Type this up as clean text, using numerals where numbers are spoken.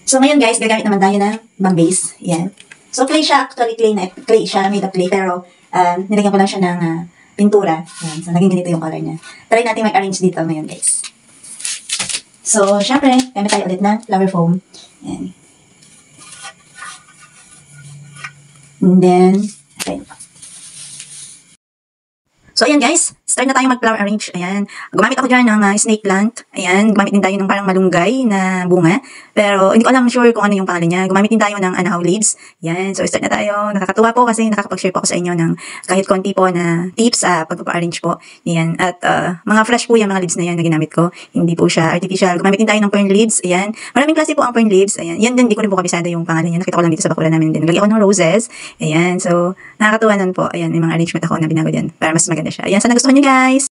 So, ngayon guys, gagamit naman tayo ng bang base. Ayan. So, clay siya. Actually, clay siya. Made of clay. Pero, nilagyan ko lang siya ng pintura. Ayan. So, naging ganito yung color niya. Try natin mag-arrange dito ngayon guys. So, syempre, gamit tayo ulit ng flower foam. Ayan. And then, okay. So, ayan guys, start na tayo mag-flower arrange. Ayan. Gumamit ako dyan ng snake plant. Ayan. Gumamit din tayo ng parang malunggay na bunga. Pero, hindi ko alam sure kung ano yung pangalan niya. Gumamit din tayo ng anahaw leaves. Ayan. So, start na tayo. Nakakatuwa po kasi nakakapag-share po ako sa inyo ng kahit konti po na tips sa pag-arrange po. Ayan. At, mga fresh po yung mga leaves na yan na ginamit ko. Hindi po siya artificial. Gumamit din tayo ng fern leaves. Ayan. Maraming klase po ang fern leaves. Ayan. Yan din, hindi ko rin po kabisado yung pangalan niya. Nakita ko lang dito sa bakura namin din. Naglagay ako ng roses. Ayan. So, nakakatuwa nun po. Ayan. May mga arrangement ako na binago dyan para mas maganda siya. Ayan. Sana gusto nyo guys.